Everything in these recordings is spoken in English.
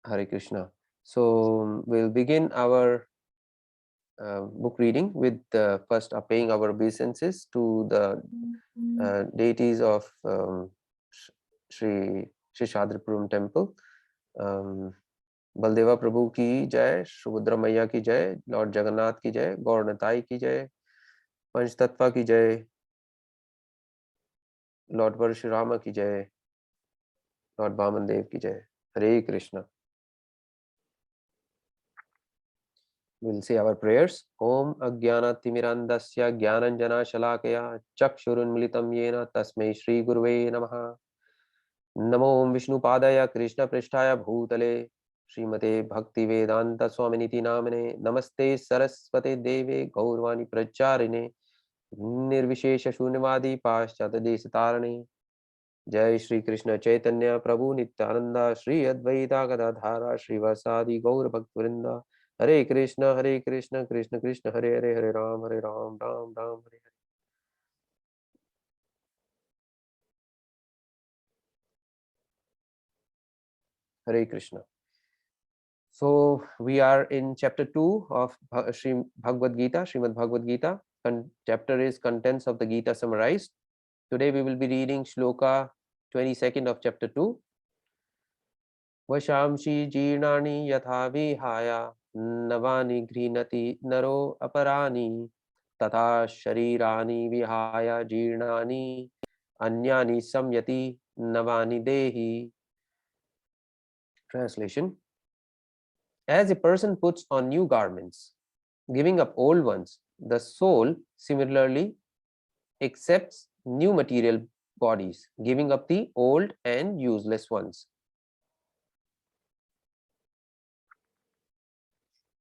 Hare Krishna. So we'll begin our book reading with first paying our obeisances to the deities of Sri Shadrapuram temple. Baldeva प्रभु की जय, सुभद्रा मैया की जय, Lord Jagannath की जय, गौरनताई की जय, पंचतत्वा की जय, लॉर्ड परशुराम की जय, लॉर्ड वामन देव की जय. Hare Krishna. We'll say our prayers. Om Ajnanatimirandasya Jnananjana Shalakaya Chakshurunmilitam Yena Tasmai Shri Gurve Namaha. Namo Vishnupadaya Krishna Prishtaya Bhutale Srimate Bhakti Vedanta Swaminiti Namane Namaste Saraswate Deve Gaurvani Pracharine Nirvishesha Shunyavadi Paschata Desatarane. Jai Shri Krishna Chaitanya Prabhu Nityananda Shri Advaita Gadadhara Shri Vasadi Gaur Bhaktivinoda. Hare Krishna Krishna Krishna Hare Hare, Hare Ram Ram Ram Hare Hare. Hare Krishna. So we are in chapter 2 of Sri Bhagavad Gita, Srimad Bhagavad Gita. Chapter is Contents of the Gita summarized. Today we will be reading Shloka 22nd of chapter 2. Vashamshi Jirnani Yatha Vihaya Navani Grinati Naro Aparani Tata Sharirani Vihaya Jirnani Anyani Samyati Navani Dehi. Translation: as a person puts on new garments, giving up old ones, the soul similarly accepts new material bodies, giving up the old and useless ones.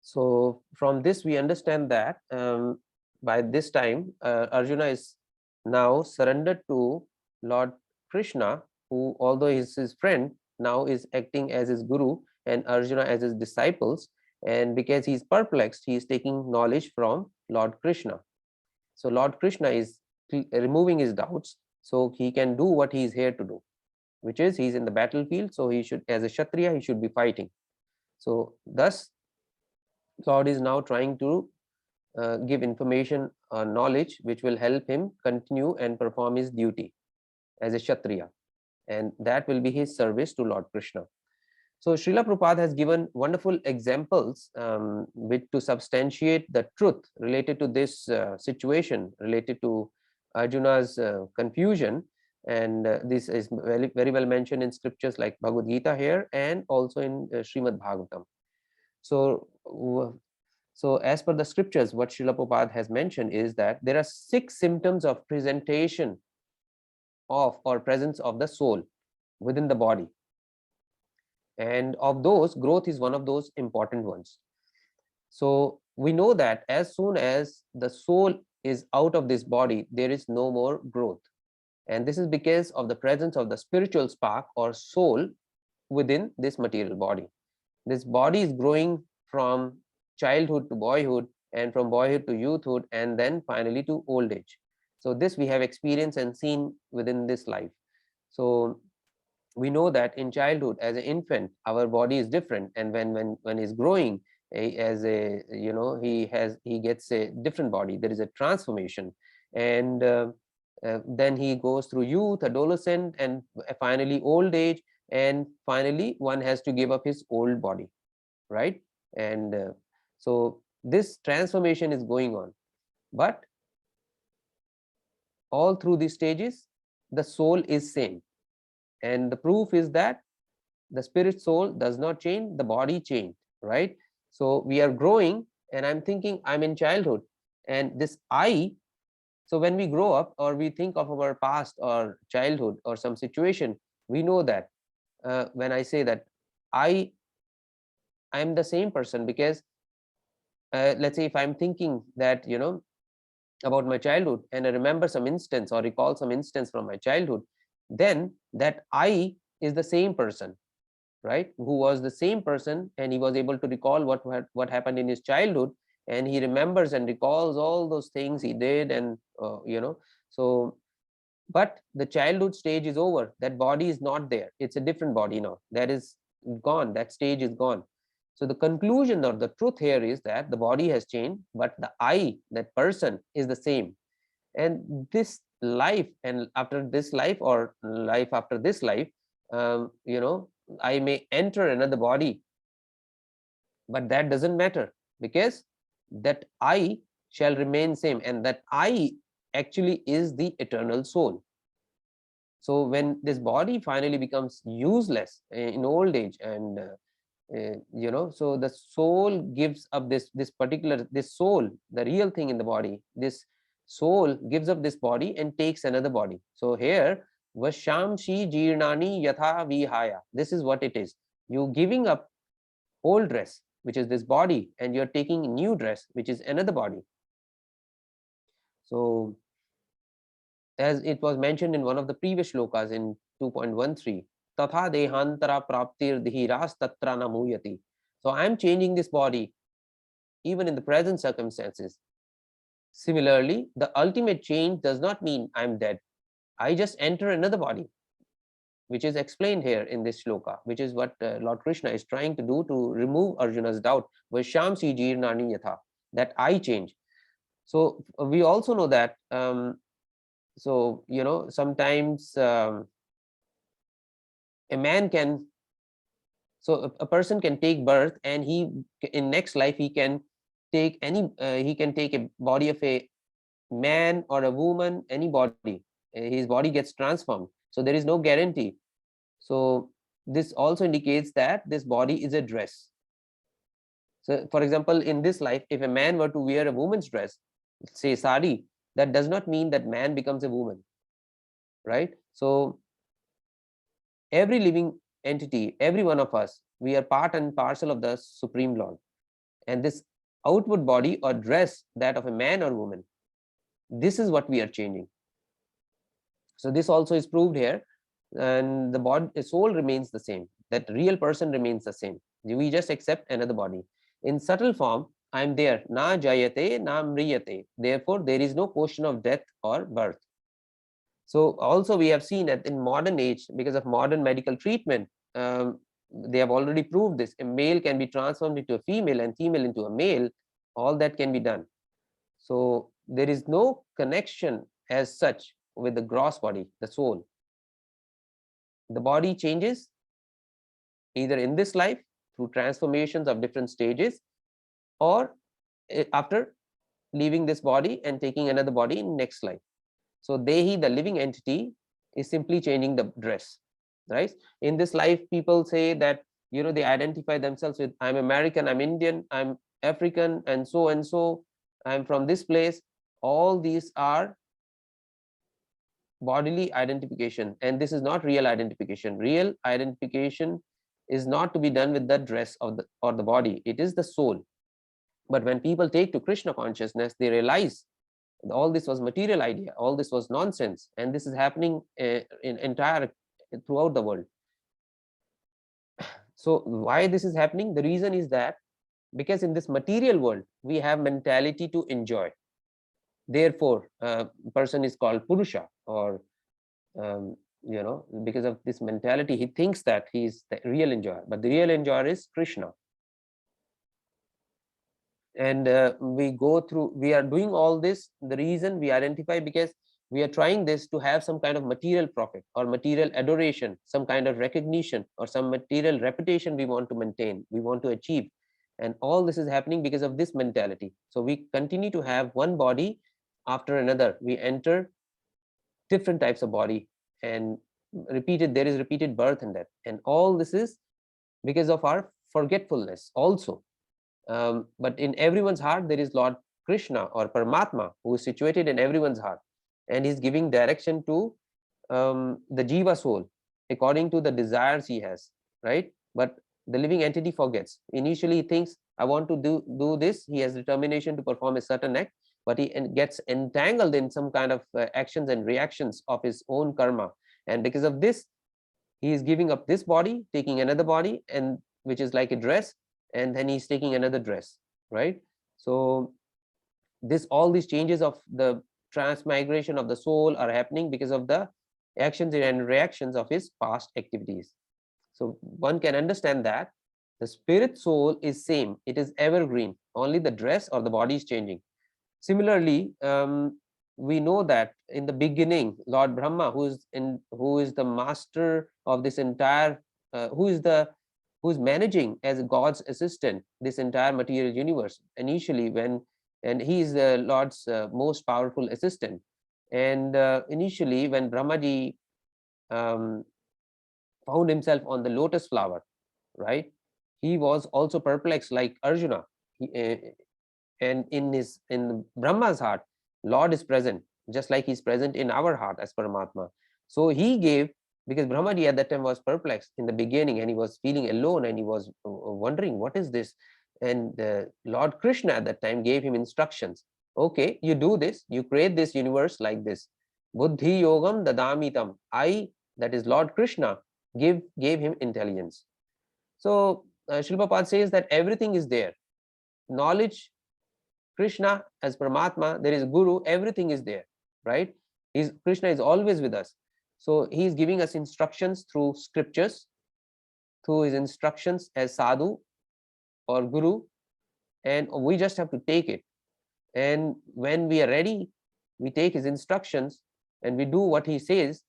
So from this we understand that by this time Arjuna is now surrendered to Lord Krishna, who although is his friend, now is acting as his guru and Arjuna as his disciples, and because he is perplexed, he is taking knowledge from Lord Krishna. So Lord Krishna is removing his doubts, so he can do what he is here to do, which is he is in the battlefield, so he should, as a Kshatriya, he should be fighting. So thus Lord is now trying to give information or knowledge which will help him continue and perform his duty as a Kshatriya, and that will be his service to Lord Krishna. So Srila Prabhupada has given wonderful examples which to substantiate the truth related to this situation, related to Arjuna's confusion, and this is very well mentioned in scriptures like Bhagavad Gita here and also in Srimad Bhagavatam. So as per the scriptures, what Srila Prabhupada has mentioned is that there are 6 symptoms of presentation of or presence of the soul within the body. And of those, growth is one of those important ones. So we know that as soon as the soul is out of this body, there is no more growth. And this is because of the presence of the spiritual spark or soul within this material body. This body is growing from childhood to boyhood, and from boyhood to youthhood, and then finally to old age. So this we have experienced and seen within this life. So we know that in childhood, as an infant, our body is different, and when he's growing, as a he gets a different body. There is a transformation, and then he goes through youth, adolescent, and finally old age, and finally one has to give up his old body, right? And so this transformation is going on, but all through these stages the soul is same, and the proof is that the spirit soul does not change, the body changed, right? So we are growing, and I'm thinking I'm in childhood, and this I, so when we grow up or we think of our past or childhood or some situation, we know that when I say that I'm the same person, because let's say if I'm thinking that about my childhood and I remember some instance or recall some instance from my childhood, then that I is the same person, right, who was the same person, and he was able to recall what happened in his childhood, and he remembers and recalls all those things he did, and so but the childhood stage is over, that body is not there, it's a different body now, that is gone, that stage is gone. So the conclusion or the truth here is that the body has changed, but the I, that person, is the same. And this life, and after this life, or life after this life, I may enter another body, but that doesn't matter, because that I shall remain same, and that I actually is the eternal soul. So when this body finally becomes useless in old age, and so the soul gives up this soul, the real thing in the body, this soul gives up this body and takes another body. So here, vashamshi jirnani yatha vihaya, this is what it is. You giving up old dress, which is this body, and you're taking new dress, which is another body. So as it was mentioned in one of the previous shlokas in 2.13, tatha dehantara praptir dhiras tatra namuyati. So I am changing this body even in the present circumstances. Similarly, the ultimate change does not mean I'm dead. I just enter another body, which is explained here in this shloka, which is what Lord Krishna is trying to do to remove Arjuna's doubt. Vashamsi jirnani yatha, that I change. So we also know that sometimes a man can, so a person can take birth, and he, in next life, he can take a body of a man or a woman, any body. His body gets transformed, so there is no guarantee. So this also indicates that this body is a dress. So for example, in this life, if a man were to wear a woman's dress, say sari, that does not mean that man becomes a woman, right? So every living entity, every one of us, we are part and parcel of the Supreme Lord. And this outward body or dress, that of a man or woman, this is what we are changing. So this also is proved here, and the soul remains the same. That real person remains the same. We just accept another body. In subtle form, I am there. Na jayate, na mriyate. Therefore, there is no question of death or birth. So also we have seen that in modern age, because of modern medical treatment, they have already proved this. A male can be transformed into a female, and female into a male. All that can be done. So there is no connection as such with the gross body, the soul. The body changes either in this life through transformations of different stages, or after leaving this body and taking another body in next life. So Dehi, the living entity, is simply changing the dress, right? In this life, people say that, they identify themselves with, I'm American, I'm Indian, I'm African, and so, I'm from this place. All these are bodily identification, and this is not real identification. Real identification is not to be done with the dress of the body. It is the soul. But when people take to Krishna consciousness, they realize all this was material idea, all this was nonsense, and this is happening throughout the world. So why this is happening? The reason is that because in this material world we have mentality to enjoy. Therefore, person is called Purusha, or because of this mentality, he thinks that he is the real enjoyer, but the real enjoyer is Krishna. And we are doing all this, the reason we identify, because we are trying this to have some kind of material profit or material adoration, some kind of recognition or some material reputation we want to maintain, we want to achieve. And all this is happening because of this mentality. So we continue to have one body after another. We enter different types of body, and there is repeated birth and death. And all this is because of our forgetfulness also. But in everyone's heart, there is Lord Krishna or Paramatma, who is situated in everyone's heart, and he's giving direction to the Jiva soul according to the desires he has, right? But the living entity forgets. Initially, he thinks, I want to do this. He has determination to perform a certain act, but he gets entangled in some kind of actions and reactions of his own karma. And because of this, he is giving up this body, taking another body, and which is like a dress, and then he's taking another dress, right? So all these changes of the transmigration of the soul are happening because of the actions and reactions of his past activities. So one can understand that the spirit soul is same, it is evergreen, only the dress or the body is changing. Similarly, we know that in the beginning, Lord Brahma, who is the master of this entire, who is managing as God's assistant this entire material universe. Initially, and he is the Lord's most powerful assistant. And initially, when Brahmaji um, found himself on the lotus flower, right? He was also perplexed like Arjuna. And in Brahma's heart, Lord is present, just like he's present in our heart as Paramatma. So he gave, because Brahmaji at that time was perplexed in the beginning, and he was feeling alone, and he was wondering, what is this? And Lord Krishna at that time gave him instructions. Okay, you do this, you create this universe like this. Buddhi yogam dadamitam. I, that is Lord Krishna, gave him intelligence. So Srila Prabhupada says that everything is there. Knowledge, Krishna as Paramatma, there is Guru, everything is there, right? Krishna is always with us. So he is giving us instructions through scriptures, through his instructions as Sadhu or Guru, and we just have to take it. And when we are ready, we take his instructions and we do what he says.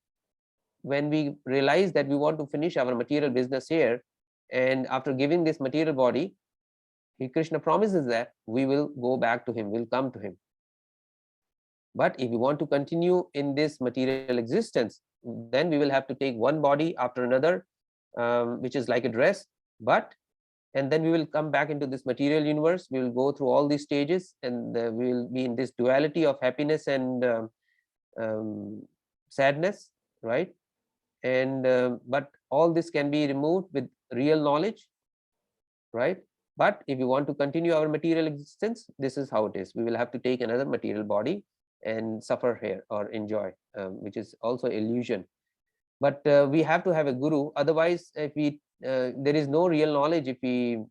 When we realize that we want to finish our material business here, and after giving this material body, Krishna promises that we will go back to him, we'll come to him. But if we want to continue in this material existence, then we will have to take one body after another, which is like a dress. And then we will come back into this material universe. We will go through all these stages, and we will be in this duality of happiness and sadness, right? And but all this can be removed with real knowledge, right? But if you want to continue our material existence, this is how it is. We will have to take another material body and suffer here or enjoy, which is also illusion. But we have to have a guru. Otherwise, if we there is no real knowledge. If we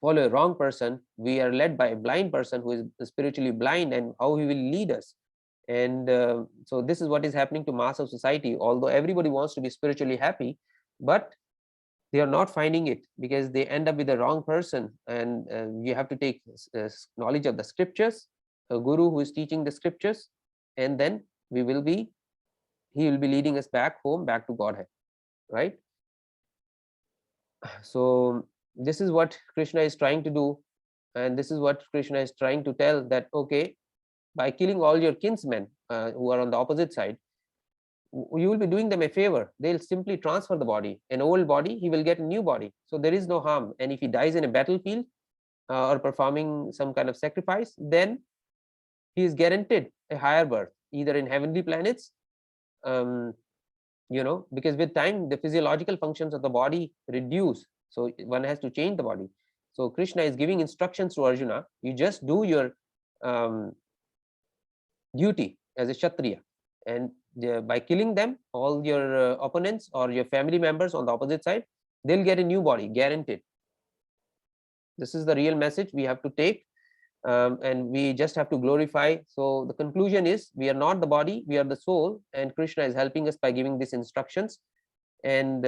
follow a wrong person, we are led by a blind person who is spiritually blind, and how he will lead us. And so this is what is happening to mass of society. Although everybody wants to be spiritually happy, but they are not finding it, because they end up with the wrong person. And you have to take knowledge of the scriptures, a guru who is teaching the scriptures, and then he will be leading us back home, back to Godhead, right? So this is what Krishna is trying to do, and this is what Krishna is trying to tell, that okay, by killing all your kinsmen who are on the opposite side, you will be doing them a favor. They'll simply transfer the body, an old body, he will get a new body, so there is no harm. And if he dies in a battlefield or performing some kind of sacrifice, then he is guaranteed a higher birth, either in heavenly planets, because with time the physiological functions of the body reduce, so one has to change the body. So Krishna is giving instructions to Arjuna: you just do your duty as a Kshatriya, and by killing them, all your opponents or your family members on the opposite side, they'll get a new body, guaranteed. This is the real message we have to take, and we just have to glorify. So the conclusion is, we are not the body, we are the soul, and Krishna is helping us by giving these instructions. And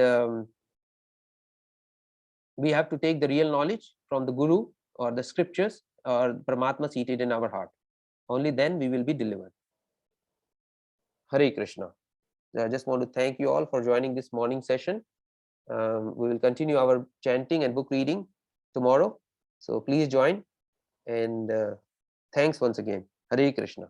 we have to take the real knowledge from the Guru or the scriptures or Paramatma seated in our heart. Only then we will be delivered. Hare Krishna. I just want to thank you all for joining this morning session. We will continue our chanting and book reading tomorrow. So please join, and thanks once again. Hare Krishna.